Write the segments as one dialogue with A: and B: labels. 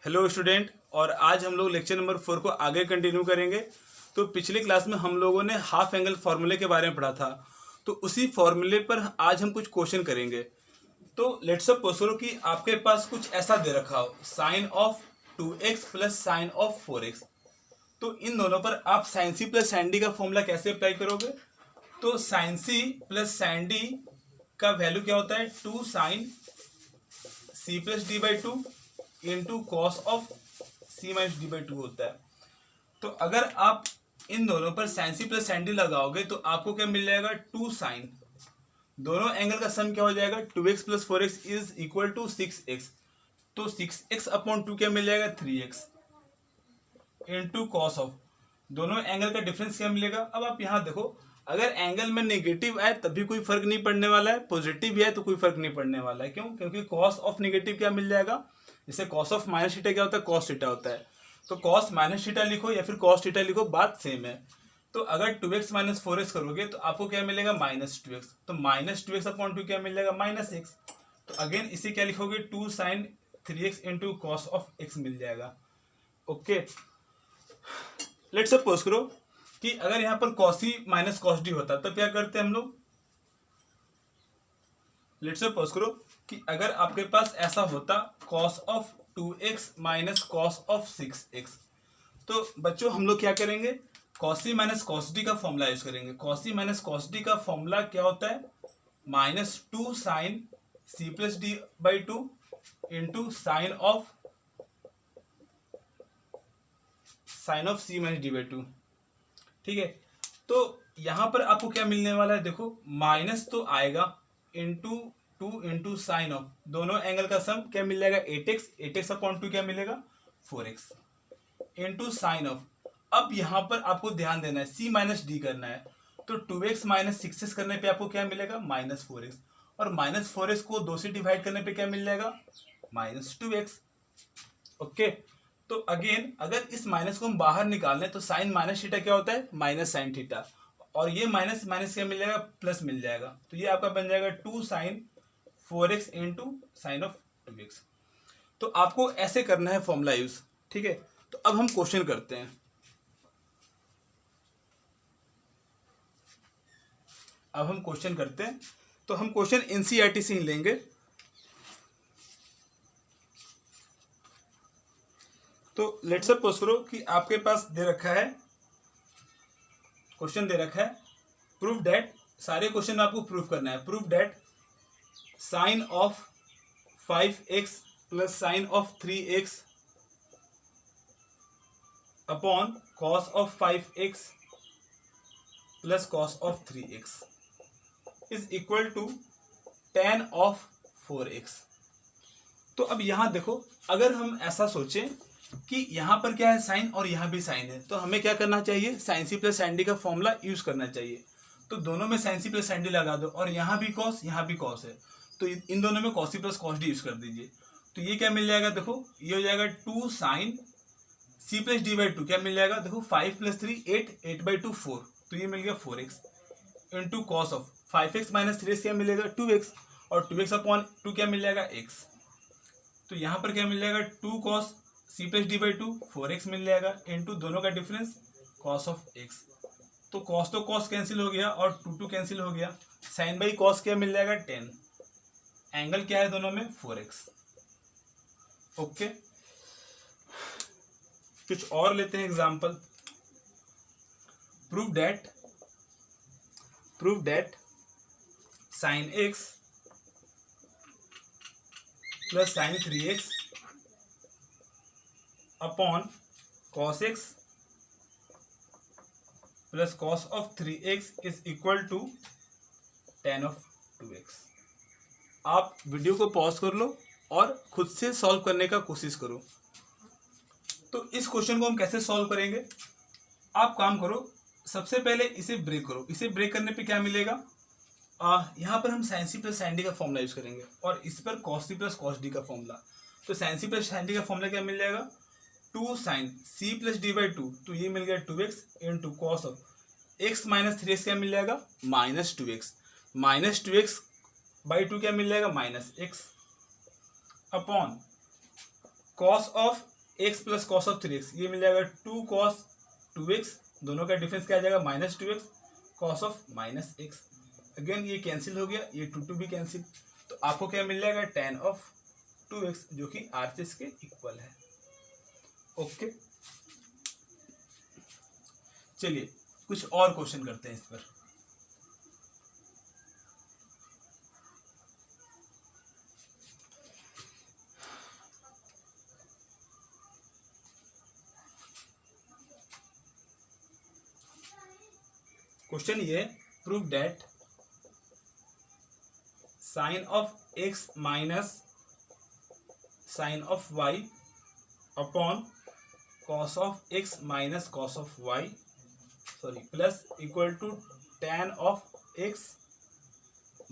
A: Hello student. और आज हम लोग लेक्चर नंबर 4 को आगे कंटिन्यू करेंगे। तो पिछले क्लास में हम लोगों ने हाफ एंगल फार्मूले के बारे में पढ़ा था, तो उसी फार्मूले पर आज हम कुछ क्वेश्चन करेंगे। तो लेट्स सपोज करो कि आपके पास कुछ ऐसा दे रखा हो, sine of 2x plus sine of 4x। तो इन दोनों पर आप sine C plus sine D का फॉर्मूला कैसे अप्लाई करोगे? तो sine C plus sine D का वैल्यू क्या होता है? 2 sine C plus D by 2 into cos of C minus D by 2 होता है। तो अगर आप इन दोनों पर sine C plus sine D लगाओगे तो आपको क्या मिल जाएगा? 2 साइन, दोनों एंगल का सम क्या हो जाएगा? 2x plus 4x is equal to 6x। तो 6x अपॉन 2 क्या मिल जाएगा? 3x इंटू कॉस ऑफ, दोनों एंगल का डिफरेंस क्या मिलेगा? अब आप यहाँ देखो, अगर एंगल में नेगेटिव आए तभी कोई फर्क नहीं पड़ने वाला है, पॉजिटिव भी आए तो कोई फर्क नहीं पड़ने वाला है। क्यों? क्योंकि कॉस ऑफ नेगेटिव क्या मिल जाएगा? जैसे कॉस ऑफ माइनस थीटा क्या होता है? कॉस थीटा होता है। तो कॉस माइनस थीटा लिखो या फिर कॉस थीटा लिखो, बात सेम है। तो अगर 2x माइनस 4x करोगे तो आपको क्या मिलेगा? Minus 2x। तो माइनस 2x अपॉन 2 क्या मिल जाएगा? Minus x। तो अगेन इसे क्या लिखोगे? 2 sine 3x into cos of x मिल जाएगा। ओके, लेट्स सपोज करो कि अगर यहाँ पर कॉसी माइनस कॉस डी होता तब क्या करते हम लोग? लेट्स सपोज करो कि अगर आपके पास ऐसा होता cos of 2x minus cos of 6x। तो बच्चों हम लोग क्या करेंगे? कॉसी माइनस कॉस डी का फॉर्मूला यूज करेंगे। कॉसी माइनस कॉस डी का फॉर्मूला क्या होता है? Minus 2 sine C plus D by 2 into sine of C minus D by 2। ठीक है, तो यहां पर आपको क्या मिलने वाला है? देखो, माइनस तो आएगा इंटू 2 इंटू साइन ऑफ, दोनों एंगल का सम क्या मिल जाएगा? 8x। 8x अपॉन 2 क्या मिलेगा? 4x into sine of. अब यहां पर आपको ध्यान देना है, c माइनस डी करना है। तो 2x माइनस 6x करने पे आपको क्या मिलेगा? Minus 4x। और माइनस 4x को 2 से डिवाइड करने पे क्या मिल जाएगा? Minus 2x। ओके, तो अगेन अगर इस माइनस को हम बाहर निकाल लें तो साइन माइनस थीटा क्या होता है? Minus sine theta. और ये माइनस माइनस क्या मिल जाएगा? प्लस मिल जाएगा। तो ये आपका बन जाएगा 2 sign 4x into sine of 2x। तो आपको ऐसे करना है फॉर्मूला यूज। ठीक है, तो अब हम क्वेश्चन करते हैं। तो हम क्वेश्चन एनसीईआरटी से ही लेंगे। तो लेट्स सपोज करो कि आपके पास दे रखा है, क्वेश्चन दे रखा है, प्रूव दैट, सारे क्वेश्चन आपको प्रूव करना है। Prove that sine of 5x plus sine of 3x upon cos of 5x plus cos of 3x is equal to tan of 4x। तो अब यहां देखो, अगर हम ऐसा सोचें कि यहां पर क्या है? साइन और यहां भी साइन है, तो हमें क्या करना चाहिए? Sine C plus sine D का फॉर्मूला यूज करना चाहिए। तो दोनों में sine C plus sine D लगा दो, और यहां भी कॉस यहां भी कॉस है, तो इन दोनों में cos C plus cos D use कर दीजिए। तो ये क्या मिल जाएगा? देखो, ये हो जाएगा 2 sine C plus D by 2 क्या मिल जाएगा? देखो, 5 प्लस 3 8, 8 बाई 2 4, तो ये मिल गया 4x into cos of 5x minus 3x क्या मिलेगा? 2x। और 2x अपॉन 2 क्या मिल जाएगा? x। तो यहां पर क्या मिल जाएगा? 2 cos C plus D by 2 4x मिल जाएगा इंटू दोनों का डिफरेंस कॉस ऑफ x। तो कॉस कैंसिल हो गया और 2 कैंसिल हो गया। साइन बाई कॉस क्या मिल जाएगा? 10। एंगल क्या है दोनों में? 4x। ओके, कुछ और लेते हैं example. Prove that sine x plus sine 3x upon cos x plus cos of 3x is equal to tan of 2x। आप वीडियो को पॉज कर लो और खुद से सॉल्व करने का कोशिश करो। तो इस क्वेश्चन को हम कैसे सॉल्व करेंगे? आप काम करो, सबसे पहले इसे ब्रेक करो। इसे ब्रेक करने पे क्या मिलेगा? यहाँ पर हम sine C plus sine D का फॉर्मूला यूज करेंगे और इस पर cos C plus cos D का फॉर्मूला। तो sine C plus sine D का फॉर्मूला क्या मिल जाएगा? 2 sine C plus D by 2, तो ये मिल गया 2x into cos of x minus 3x क्या मिल जाएगा? Minus 2x। Minus 2x by 2 क्या मिल जाएगा? Minus x upon cos of x plus cos of 3x, ये मिल जाएगा 2 cos 2x, दोनों का डिफरेंस क्या आ जाएगा -2x cos of -x। Again ये कैंसिल हो गया, ये 2 भी कैंसिल, तो आपको क्या मिल जाएगा tan ऑफ 2x जो कि RHS के इक्वल है। ओके, चलिए कुछ और क्वेश्चन करते हैं इस पर। क्वेश्चन ये, prove that sine of x minus sine of y upon cos of x minus cos of y plus equal to tan of x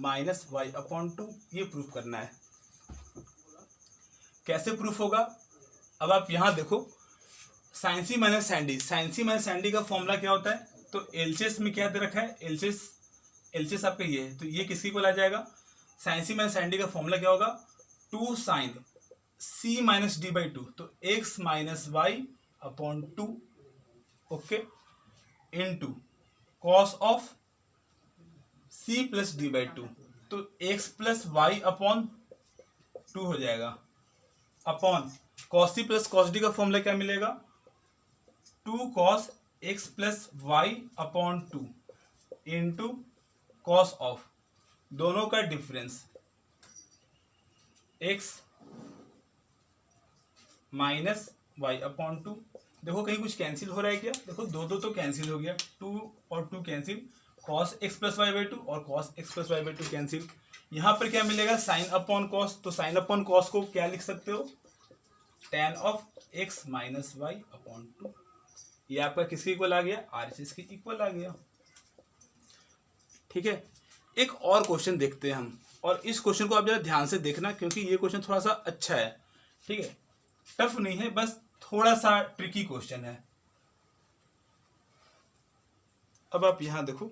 A: minus y upon 2, ये प्रूफ करना है। कैसे प्रूफ होगा, अब आप यहां देखो, sign C minus sine D का फॉर्मूला क्या होता है, तो एलसीएस में क्या दे रखा है, एलसीएस आपका ये है, तो ये किसकी इक्वल आ जाएगा, sine C minus sine D का फॉर्मूला क्या होगा, 2 sine C minus D by 2, तो x minus y upon 2, okay, into cos of C plus D by 2, तो एक्स प्लस वाई अपॉन 2 हो जाएगा, upon cos C plus cos D का formula क्या मिलेगा, 2 cos x plus y upon 2 into cos of दोनों का difference x minus y upon 2। देखो कहीं कुछ कैंसिल हो रहा है क्या, देखो दो तो कैंसिल हो गया, 2 और 2 cancel, cos x plus y by 2 और cos x plus y by 2 cancel. यहाँ पर क्या मिलेगा, साइन अपॉन कॉस, तो साइन अपॉन कॉस को क्या लिख सकते हो, tan of x minus y upon 2, ये आपका किसके इक्वल आ गया, RHS के इक्वल आ गया। ठीक है, एक और क्वेश्चन देखते हैं हम, और इस क्वेश्चन को आप जरा ध्यान से देखना क्योंकि ये क्वेश्चन थोड़ा सा अच्छा है। ठीक है, टफ नहीं है, बस थोड़ा सा ट्रिकी क्वेश्चन है। अब आप यहां देखो,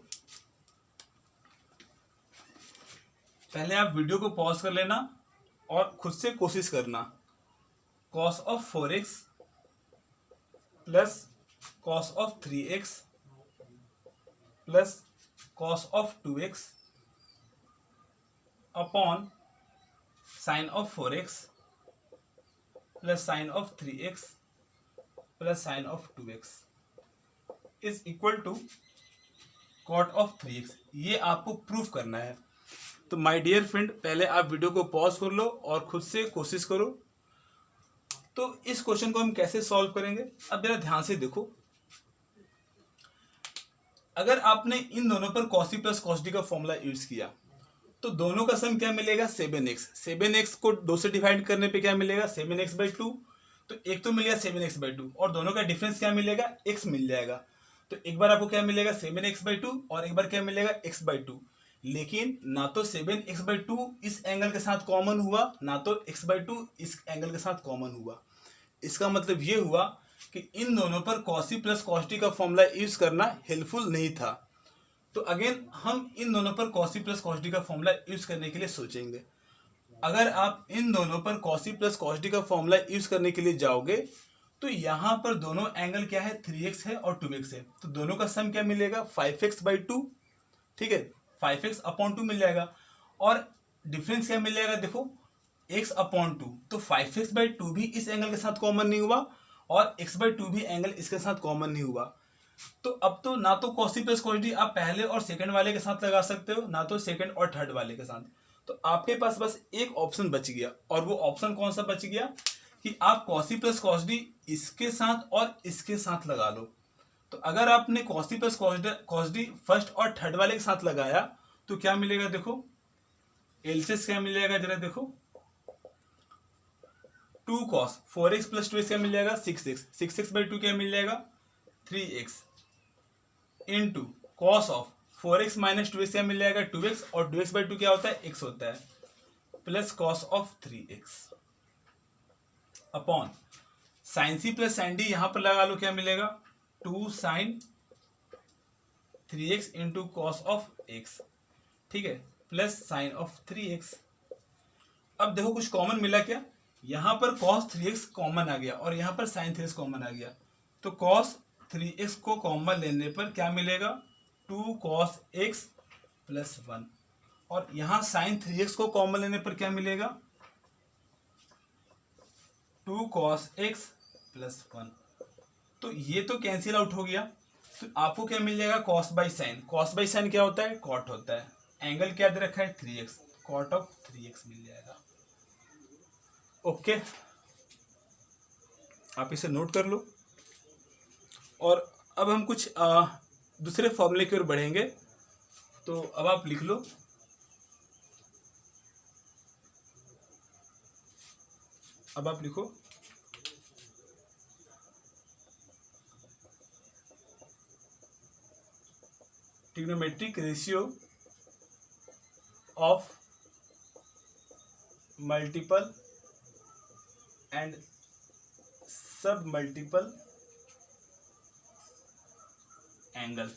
A: पहले आप वीडियो को पॉज कर लेना और खुद से कोशिश करना। cos of 4x plus cos of 3x plus cos of 2x upon sine of 4x plus sine of 3x plus sine of 2x is equal to cot of 3x, ये आपको प्रूफ करना है। तो माय डियर फ्रेंड, पहले आप video को pause कर लो और खुद से कोशिश करो। तो इस क्वेश्चन को हम कैसे सॉल्व करेंगे, अब जरा ध्यान से देखो। अगर आपने इन दोनों पर कॉसी प्लस कॉस डी का फॉर्मूला यूज किया तो दोनों का सम क्या मिलेगा, 7x। 7x को 2 से डिवाइड करने पे क्या मिलेगा, 7x बाई 2, तो एक तो मिल गया 7x बाई 2 और दोनों का डिफरेंस क्या मिलेगा, x मिल जाएगा। तो एक बार आपको क्या मिलेगा 7x बाई 2 और एक बार क्या मिलेगा x बाई 2, लेकिन ना तो 7x बाई 2 इस एंगल के साथ कॉमन हुआ, ना तो x बाई 2 इस एंगल के साथ कॉमन हुआ। इसका मतलब ये हुआ कि इन दोनों पर कॉसी प्लस कॉस डी का फॉर्मूला यूज करना हेल्पफुल नहीं था। तो अगेन हम इन दोनों पर कॉसी प्लस कॉस डी का फॉर्मूला यूज करने के लिए सोचेंगे। अगर आप इन दोनों पर कॉसी प्लस कॉस डी का फॉर्मूला यूज करने के लिए जाओगे तो यहाँ पर दोनों एंगल क्या है, 3x है और 2x है, तो दोनों का सम क्या मिलेगा, 5x बाई 2। ठीक है, 5x अपॉन 2 मिल जाएगा और डिफरेंस क्या मिल जाएगा, देखो x अपॉन 2, तो 5x बाई 2 भी इस एंगल के साथ कॉमन नहीं हुआ और x बाई 2 भी एंगल इसके साथ कॉमन नहीं हुआ। तो अब तो ना तो कॉसी प्लस कॉस डी आप पहले और सेकंड वाले के साथ लगा सकते हो, ना तो सेकंड और थर्ड वाले के साथ। तो आपके पास बस एक ऑप्शन बच गया, और वो ऑप्शन कौन सा बच गया कि आप कॉसी प्लस कॉस डी इसके साथ और इसके साथ लगा लो। तो अगर आपने quasi plus cos D first और थर्ड वाले के साथ लगाया तो क्या मिलेगा, देखो एलसीएस क्या मिल जाएगा, जरा देखो 2 cos 4x प्लस 2x क्या मिल जाएगा, 6x। 6x बाई 2 क्या मिल जाएगा, 3x into cos of 4x minus 2x क्या मिल जाएगा, 2x, और 2x बाई 2 क्या होता है, x होता है, plus cos of 3x upon sine C plus sine D यहां पर लगा लो, क्या मिलेगा 2 sine 3x into cos of x, ठीक है, प्लस साइन ऑफ 3x। अब देखो कुछ कॉमन मिला क्या, यहाँ पर cos 3x कॉमन आ गया और यहाँ पर sin 3x कॉमन आ गया, तो cos 3x को कॉमन लेने पर क्या मिलेगा, 2 cos x प्लस 1, और यहाँ sin 3x को कॉमन लेने पर क्या मिलेगा, 2 cos x प्लस 1। तो ये तो कैंसिल आउट हो गया, तो आपको क्या मिल जाएगा, cos by sine. cos by sine क्या होता है, cot होता है। एंगल क्या दे रखा है, 3x, cot ऑफ 3x मिल जाएगा। ओके, आप इसे नोट कर लो। और अब हम कुछ दूसरे फॉर्मूले की ओर बढ़ेंगे, तो अब आप लिख लो। अब आप लिखो trigonometric ratio of multiple and सब मल्टीपल एंगल।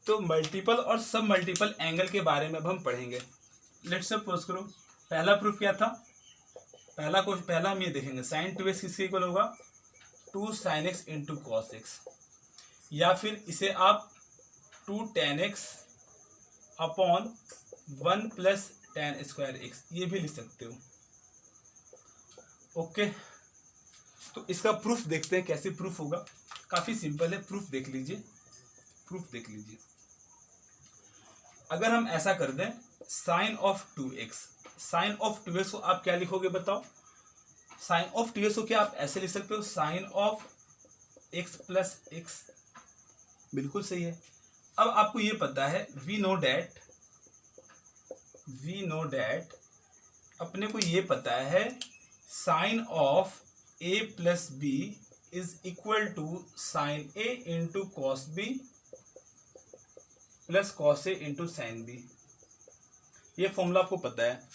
A: तो मल्टीपल और सब मल्टीपल एंगल के बारे में अब हम पढ़ेंगे। लेट्स सपोज करो, पहला प्रूफ क्या था, पहला हम ये देखेंगे sin 2x किसके इक्वल होगा, 2 sin x into cos x, या फिर इसे आप 2 tan x upon 1 plus tan square x ये भी लिख सकते हो। ओके, तो इसका प्रूफ देखते हैं कैसे प्रूफ होगा। काफ़ी सिंपल है, प्रूफ देख लीजिए। अगर हम ऐसा कर दें sign of 2x, sign of 2x को आप क्या लिखोगे बताओ, साइन ऑफ 2x को क्या आप ऐसे लिख सकते हो, sine of x plus x, बिल्कुल सही है। अब आपको ये पता है, वी नो डैट अपने को ये पता है sine of a plus b is equal to sine a into cos b plus cos a into sine b, ये फॉर्मूला आपको पता है।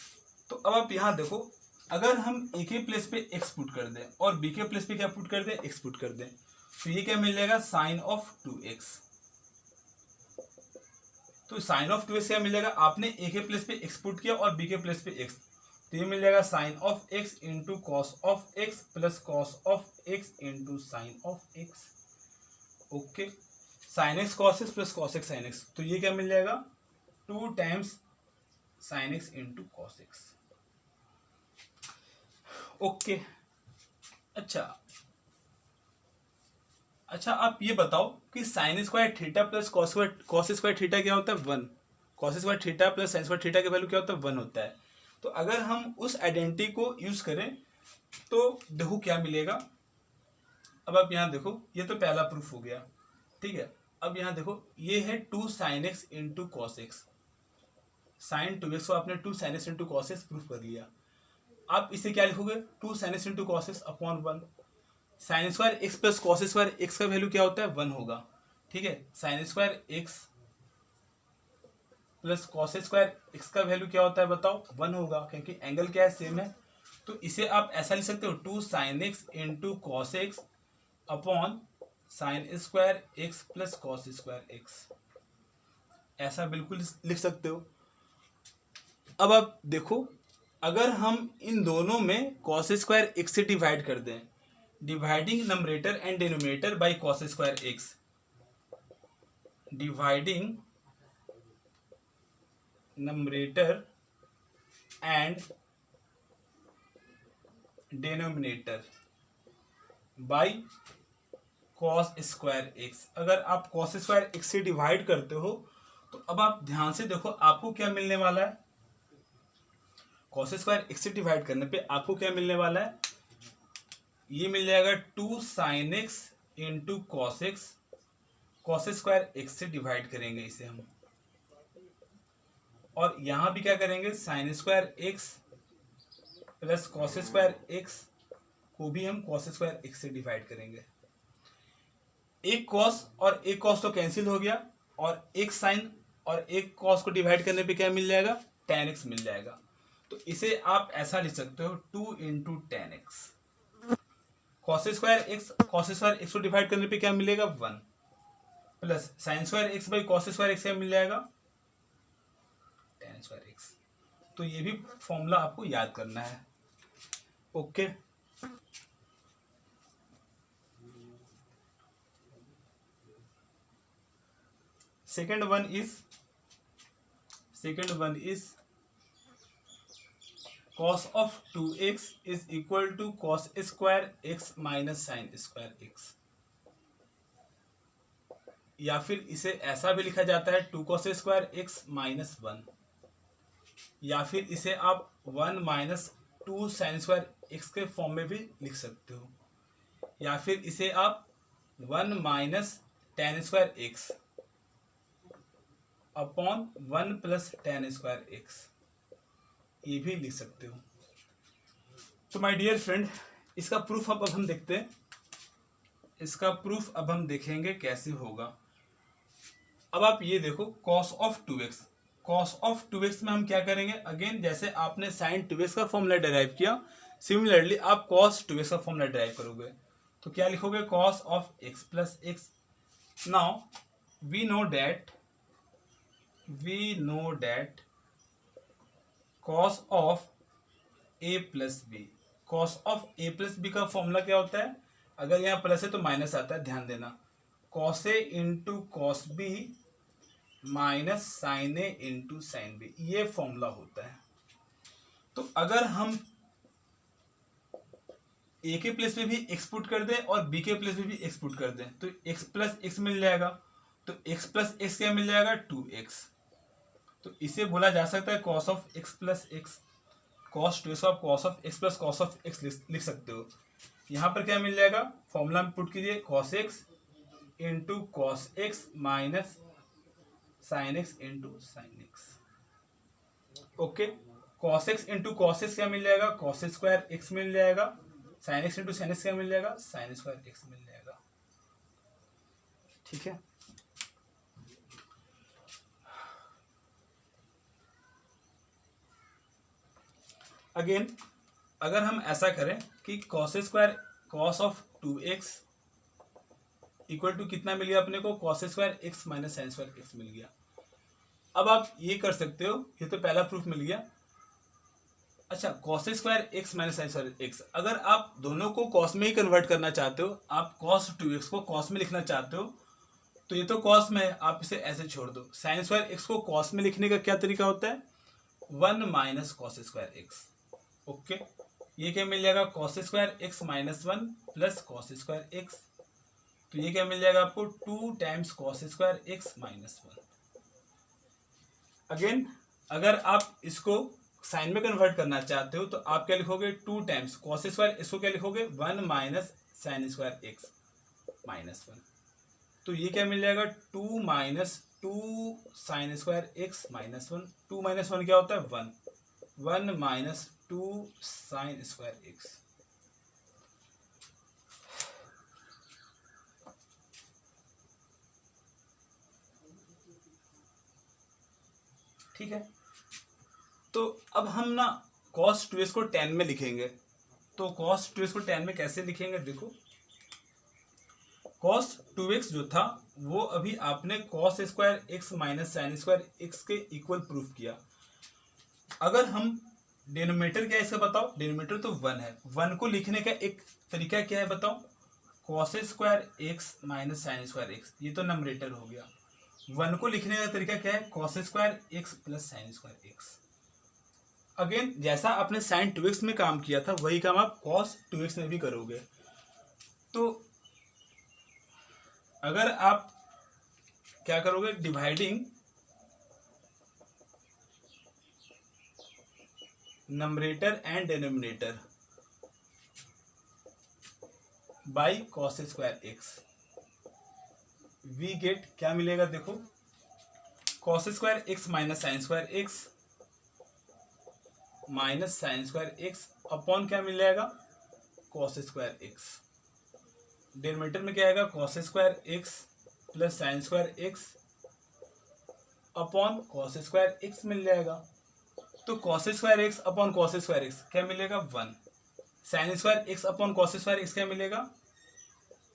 A: तो अब आप यहाँ देखो, अगर हम ए के प्लेस पे एक्स पुट कर दें और बी के प्लेस पे क्या पुट कर दें, एक्स पुट कर दें, तो ये क्या मिल जाएगा, साइन ऑफ 2x। तो साइन ऑफ 2x क्या मिल जाएगा, आपने ए के प्लेस पे एक्स पुट किया और बी के प्लेस पे एक्स, तो ये मिल जाएगा sine of x into cos of x plus cos of x into sine of x। Okay, sine x cos x plus cos x sine x, तो ये क्या मिल जाएगा, 2 times sine x into cos x. Okay, अच्छा आप ये बताओ कि sine square theta plus cos square theta क्या होता है, 1। Cos square theta plus sine square theta का वैल्यू क्या होता है, 1 होता है। तो अगर हम उस आइडेंटिटी को यूज करें तो देखो क्या मिलेगा। अब आप यहाँ देखो, ये तो पहला प्रूफ हो गया, ठीक है। अब यहाँ देखो, ये है 2 sin x into cos x, sine 2x को आपने 2 sin x into cos x proof कर लिया। आप इसे क्या लिखोगे, 2 sin x into cos x upon 1। Sine square x plus cos square x का वैल्यू क्या होता है, 1 होगा, ठीक है। Sine square x plus cos square x का वैल्यू क्या होता है बताओ, 1 होगा, क्योंकि एंगल क्या है, सेम है। तो इसे आप ऐसा लिख सकते हो, 2 sin x into cos x upon sine square x plus cos square x, ऐसा बिल्कुल लिख सकते हो। अब आप देखो, अगर हम इन दोनों में कॉस स्क्वायर एक्स से डिवाइड कर दें, dividing numerator and denominator by cos square x, dividing numerator and denominator by cos square x. अगर आप कॉस स्क्वायर एक्स से डिवाइड करते हो तो अब आप ध्यान से देखो, आपको क्या मिलने वाला है, कॉस स्क्वायर एक्स से डिवाइड करने पे आपको क्या मिलने वाला है, ये मिल जाएगा 2 sin x into cos x, cos square x से डिवाइड करेंगे इसे हम, और यहां भी क्या करेंगे, sign square x plus cos square x को भी हम कॉस स्क्वायर एक्स से डिवाइड करेंगे। एक कॉस और एक कॉस तो कैंसिल हो गया, और एक साइन और एक कॉस को डिवाइड करने पे क्या मिल जाएगा, tan x मिल जाएगा। तो इसे आप ऐसा लिख सकते हो, 2 into tan x, cos square x को डिवाइड करने पे क्या मिलेगा, 1 plus sine square x by cos square x क्या मिल जाएगा, tan स्क्वायर एक्स। तो ये भी फॉर्मूला आपको याद करना है। Okay. second one is cos of 2x is equal to cos square x minus sin square x, या फिर इसे ऐसा भी लिखा जाता है 2 cos स्क्वायर एक्स माइनस 1, या फिर इसे आप 1 माइनस 2 साइन स्क्वायर एक्स के फॉर्म में भी लिख सकते हो, या फिर इसे आप 1 minus ten square x upon 1 plus ten square x, ये भी लिख सकते हो। तो माय डियर फ्रेंड, इसका प्रूफ अब हम देखते हैं। इसका प्रूफ अब हम देखेंगे कैसे होगा। अब आप ये देखो cos of 2x, cos of 2x में हम क्या करेंगे, अगेन जैसे आपने sin 2x का फॉर्मूला डिराइव किया, सिमिलरली आप cos 2x का फॉर्मूला डिराइव करोगे। तो क्या लिखोगे, cos of x plus x. Now we know that cos of a plus b, cos of a plus b का फॉर्मूला क्या होता है, अगर यहाँ प्लस है तो माइनस आता है, ध्यान देना, cos a into cos b minus sine a into sine b, ये फॉर्मूला होता है। तो अगर हम ए के प्लेस पे भी एक्स पुट कर दें और बी के प्लेस पे भी एक्स पुट कर दें तो एक्स प्लस एक्स मिल जाएगा। तो एक्स प्लस एक्स क्या मिल जाएगा, 2x। तो इसे बोला जा सकता है cos of x plus x, cos 2x आप cos of x plus cos of x लिख सकते हो। यहाँ पर क्या मिल जाएगा, फॉर्मूला में पुट कीजिए, cos x into cos x minus sine x into sine x। Okay, cos x into cos x क्या मिल जाएगा, cos स्क्वायर x मिल जाएगा, sine x into sine x क्या मिल जाएगा, साइन स्क्वायर x मिल जाएगा। ठीक है, अगेन अगर हम ऐसा करें कि cos square cos of 2x equal to कितना मिल गया अपने को, cos square x minus sine square x मिल गया। अब आप ये कर सकते हो, ये तो पहला प्रूफ मिल गया। अच्छा, cos square x minus sine square x, अगर आप दोनों को cos में ही कन्वर्ट करना चाहते हो, आप cos 2x को cos में लिखना चाहते हो, तो ये तो cos में है, आप इसे ऐसे छोड़ दो। साइन स्क्वायर x को cos में लिखने का क्या तरीका होता है, 1 minus cos square x। Okay, ये क्या मिल जाएगा, cos square x minus 1 plus cos square x, तो ये क्या मिल जाएगा आपको, 2 times cos square x minus 1। Again अगर आप इसको साइन में कन्वर्ट करना चाहते हो तो आप क्या लिखोगे, 2 टाइम्स cos स्क्वायर, इसको क्या लिखोगे, 1 minus sine square x minus 1। तो ये क्या मिल जाएगा, 2 minus 2 sine square x minus 1, 2 minus 1 क्या होता है, 1, 1 माइनस 2 साइन स्क्वायर x। ठीक है, तो अब हम ना cos 2x को 10 में लिखेंगे। तो cos 2x को 10 में कैसे लिखेंगे, देखो cos 2x जो था वो अभी आपने cos square x minus sine square x के इक्वल प्रूफ किया। अगर हम डिनोमिनेटर क्या है इसका बताओ, डिनोमिनेटर तो 1 है, 1 को लिखने का एक तरीका क्या है बताओ, cos square x minus sine square x, ये तो नंबरेटर हो गया। 1 को लिखने का तरीका क्या है, cos square x plus sine square x। Again जैसा आपने साइन 2x में काम किया था वही काम आप cos 2x में भी करोगे। तो अगर आप क्या करोगे, dividing numerator and denominator by cos square x, we get क्या मिलेगा, देखो cos square x minus sine square x minus sine square x upon क्या मिल जाएगा, cos स्क्वायर x। डिनोमिनेटर में क्या आएगा, cos square x plus sine square x upon cos square x मिल जाएगा। तो cos square x upon cos square x क्या मिलेगा, 1। Sine square x upon cos square x क्या मिलेगा,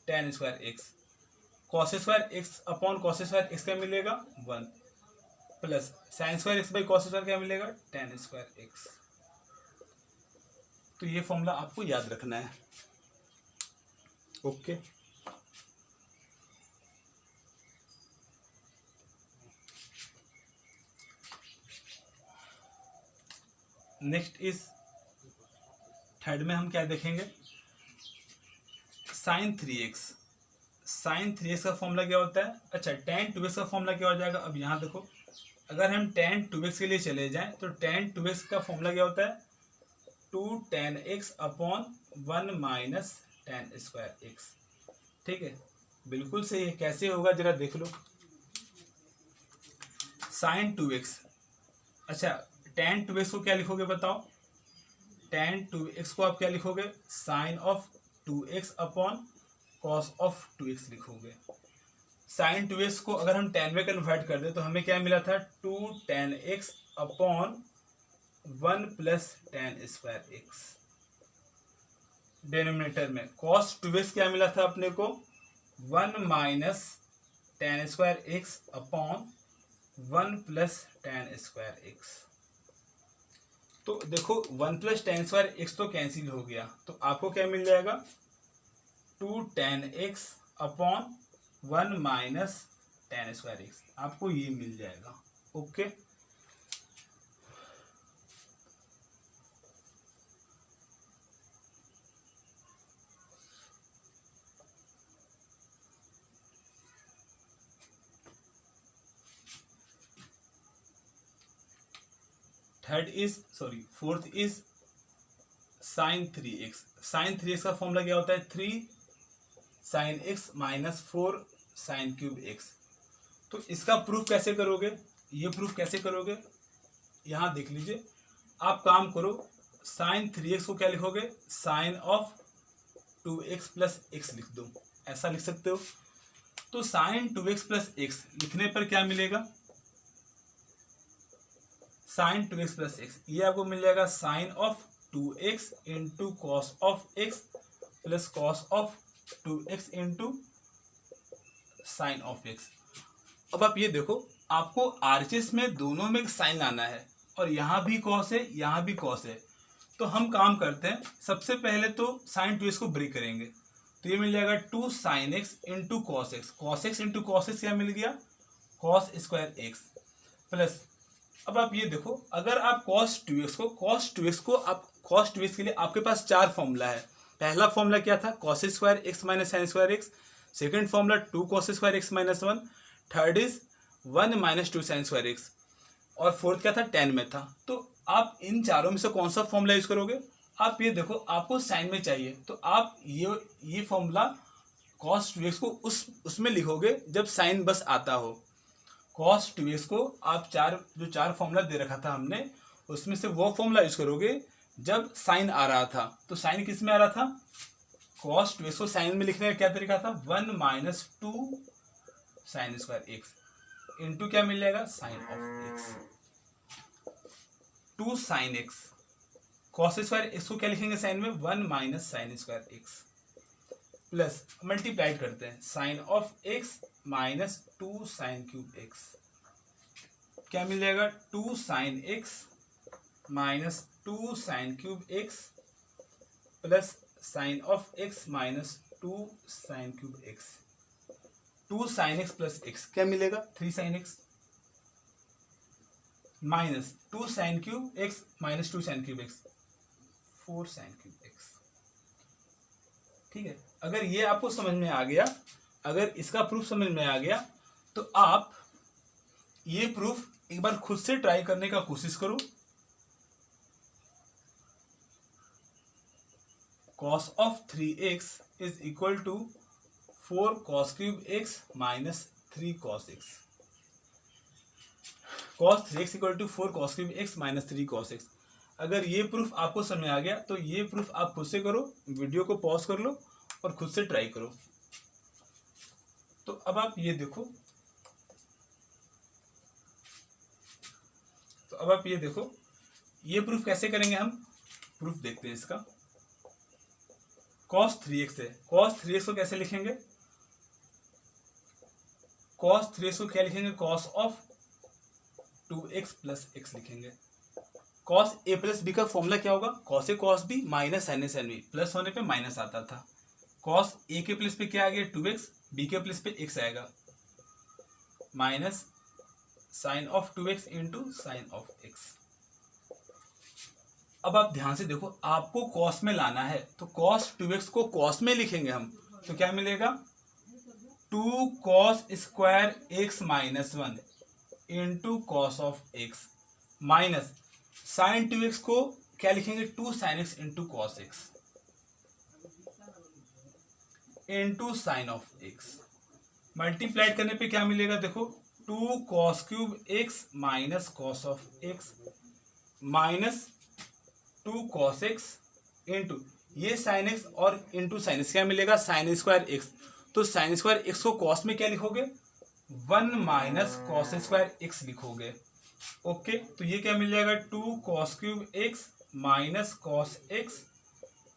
A: tan square x। cos square x upon cos square x क्या मिलेगा, 1 plus sine square x by cos square क्या मिलेगा, tan square x। तो ये फॉर्मूला आपको याद रखना है। ओके, नेक्स्ट इज थर्ड में हम क्या देखेंगे, साइन 3x। साइन 3x का फॉर्मूला क्या होता है, अच्छा tan 2x का फॉर्मूला क्या हो जाएगा। अब यहाँ देखो, अगर हम tan 2x के लिए चले जाएं तो tan 2x का फॉर्मूला क्या होता है, 2 tan x upon 1 minus tan square x। ठीक है, बिल्कुल सही है। कैसे होगा जरा देख लो, साइन 2x, अच्छा tan 2x को क्या लिखोगे बताओ, tan 2x को आप क्या लिखोगे, sine of 2x upon cos of 2x लिखोगे। साइन 2x को अगर हम tan में कन्वर्ट कर दे तो हमें क्या मिला था, 2 tan x upon 1 plus tan square x। Denominator में cos 2x क्या मिला था अपने को, 1 minus tan square x upon 1 plus tan square x। तो देखो 1 प्लस tan स्क्वायर x तो कैंसिल हो गया, तो आपको क्या मिल जाएगा, 2 tan x upon 1 minus tan square x, आपको ये मिल जाएगा। Okay, fourth is sine 3x। Sine 3x का फॉर्मूला क्या होता है, 3 sine x minus 4 sine cube x। तो इसका प्रूफ कैसे करोगे, ये प्रूफ कैसे करोगे, यहाँ देख लीजिए। आप काम करो, साइन 3x को क्या लिखोगे, sine of 2x plus x लिख दो, ऐसा लिख सकते हो। तो साइन 2x प्लस x लिखने पर क्या मिलेगा, साइन 2x प्लस x, ये आपको मिल जाएगा sine of 2x into cos of x plus cos of 2x into sine of x। अब आप ये देखो, आपको आरएचएस में दोनों में साइन लाना है, और यहाँ भी कॉस है, यहाँ भी कॉस है। तो हम काम करते हैं, सबसे पहले तो साइन 2x को ब्रेक करेंगे, तो ये मिल जाएगा 2 sine x into cos x. Cos x into cos x क्या मिल गया, कॉस स्क्वायर एक्स प्लस। अब आप ये देखो, अगर आप cos 2x के लिए आपके पास 4 फॉर्मूला है। पहला फॉर्मूला क्या था, cos square x minus sine square x. Second formula 2 cos square x minus 1। Third is 1 minus 2 sine square x. और फोर्थ क्या था, tan में था। तो आप इन चारों में से कौन सा फॉर्मूला यूज करोगे, आप ये देखो, आपको साइन में चाहिए तो आप ये फॉर्मूला cos 2x को उसमें लिखोगे जब साइन बस आता हो। cos 2x को आप जो चार फॉर्मूला दे रखा था हमने, उसमें से वो फॉर्मूला यूज करोगे जब साइन आ रहा था। तो साइन किस में आ रहा था, cos 2x को साइन में लिखने का क्या तरीका था, 1 minus 2 sine square x into क्या मिल जाएगा, sine of x. 2 sine x, cos square x को क्या लिखेंगे साइन में, 1 minus sine square x plus multiply करते हैं, sine of x minus 2 sine cube x, क्या मिल जाएगा, 2 sine x minus 2 sine cube x plus sine of x minus 2 sine cube x. 2 sine x plus x क्या मिलेगा, 3 sign x minus 2 sine cube x minus 2 sine cube x, 4 sine cube x. ठीक है, अगर ये आपको समझ में आ गया, अगर इसका प्रूफ समझ में आ गया, तो आप ये प्रूफ एक बार खुद से ट्राई करने का कोशिश करो। cos of 3x is equal to 4 cos cube x minus 3 cos x। cos 3x equal to 4 cos cube x minus 3 cos x। अगर ये प्रूफ आपको समझ में आ गया तो ये प्रूफ आप खुद से करो, वीडियो को पॉज कर लो और खुद से ट्राई करो। तो अब आप ये देखो, ये प्रूफ कैसे करेंगे हम, प्रूफ देखते हैं इसका। cos 3x है, cos 3x को कैसे लिखेंगे, cos 3x को क्या लिखेंगे, cos of 2x plus x लिखेंगे कॉस ए प्लस बी का फॉर्मूला क्या होगा, cos A cos b minus sine A sine B, plus होने पे माइनस आता था। कॉस ए के प्लस पे क्या आ गया 2x, बी के प्लस पे x आएगा minus sine of 2x into sine of x। अब आप ध्यान से देखो, आपको कॉस में लाना है तो कॉस 2x को कॉस में लिखेंगे हम, तो क्या मिलेगा 2 cos square x minus 1 into cos of x minus sine 2x को क्या लिखेंगे 2 साइन x इंटू कॉस x into sine of x। Multiplied करने पे क्या मिलेगा देखो 2 cos cube x minus cos of x minus 2 cos x into ये साइन x और इंटू साइन x, क्या मिलेगा साइन स्क्वायर x। तो साइन स्क्वायर x को कॉस में क्या लिखोगे 1 माइनस कॉस स्क्वायर x लिखोगे। ओके, तो ये क्या मिल जाएगा 2 cos cube x minus cos x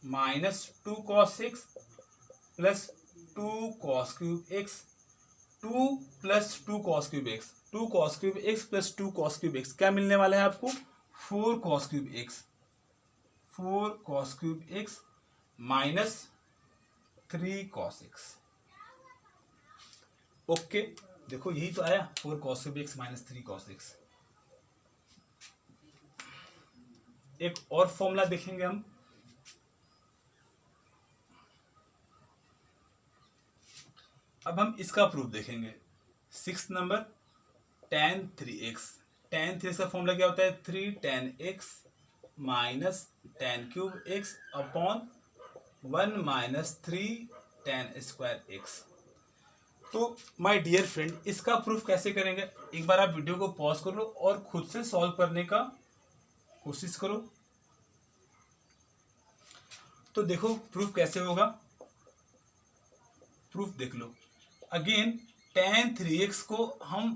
A: minus 2 cos x plus 2 cos cube x, 2 plus 2 cos cube x, 2 cos cube x plus 2 cos cube x, क्या मिलने वाला है आपको 4 cos cube x, 4 cos cube x minus 3 cos x। Okay, देखो यही तो आया 4 cos cube x minus 3 cos x। एक और फॉर्मूला देखेंगे हम, अब हम इसका प्रूफ देखेंगे। 6 number tan 3x, tan 3x का फॉर्मूला क्या होता है 3 tan x minus tan cube x upon 1 minus 3 tan square x। तो माय डियर फ्रेंड, इसका प्रूफ कैसे करेंगे, एक बार आप वीडियो को पॉज कर लो और खुद से सॉल्व करने का कोशिश करो। तो देखो प्रूफ कैसे होगा, प्रूफ देख लो। अगेन tan 3x को हम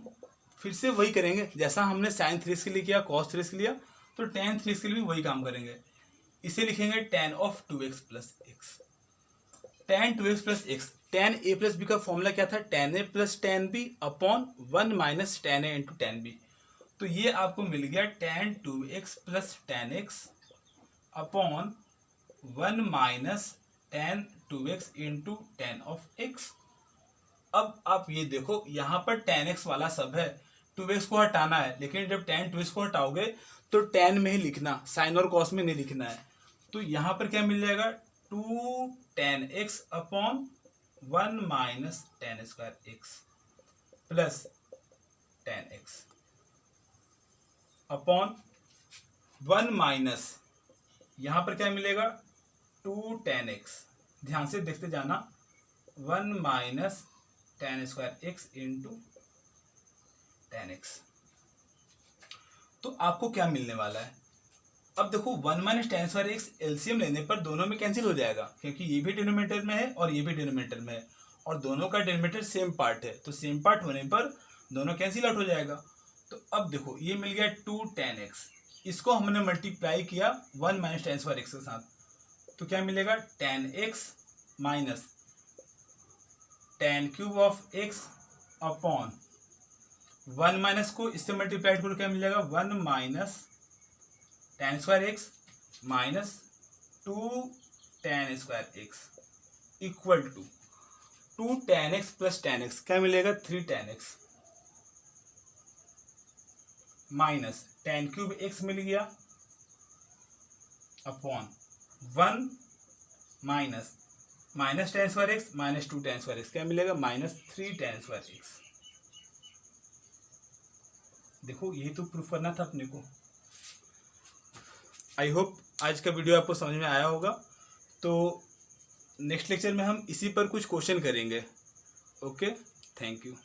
A: फिर से वही करेंगे जैसा हमने sin 3x के लिए किया, cos 3x के लिया, तो tan 3x के लिए भी वही काम करेंगे। इसे लिखेंगे tan of 2x plus x, tan 2x plus x। tan a plus b का फॉर्मूला क्या था tan a plus tan b upon 1 minus tan a into tan b। तो ये आपको मिल गया tan 2x plus tan x upon 1 minus tan 2x into tan of x। अब आप ये देखो यहाँ पर tan x वाला सब है, 2x को हटाना है, लेकिन जब tan 2x को हटाओगे तो tan में ही लिखना, साइन और कॉस में नहीं लिखना है। तो यहाँ पर क्या मिल जाएगा 2 tan x upon 1 minus tan square x plus tan x upon 1 minus यहाँ पर क्या मिलेगा 2 tan x, ध्यान से देखते जाना, 1 minus tan square x into tan x। तो आपको क्या मिलने वाला है, अब देखो 1 minus tan square x LCM लेने पर दोनों में कैंसिल हो जाएगा, क्योंकि ये भी डिनोमिनेटर में है और ये भी डिनोमिनेटर में है और दोनों का डिनोमिनेटर सेम पार्ट है, तो सेम पार्ट होने पर दोनों कैंसिल आउट हो जाएगा। तो अब देखो ये मिल गया 2 tan x, इसको हमने मल्टीप्लाई किया 1 माइनस tan स्क्वायर x के साथ, तो क्या मिलेगा tan x minus tan cube of x upon 1 minus को इससे मल्टीप्लाइड करो क्या मिल जाएगा 1 minus tan square x minus 2 tan square x equal to 2 tan x plus tan x, क्या मिलेगा 3 tan x minus tan cube x मिल गया upon 1 minus minus tan square x minus 2 tan square x, क्या मिलेगा minus 3 tan square x। देखो यही तो proof करना था अपने को। आई होप आज का वीडियो आपको समझ में आया होगा। तो नेक्स्ट लेक्चर में हम इसी पर कुछ क्वेश्चन करेंगे। Okay, thank you.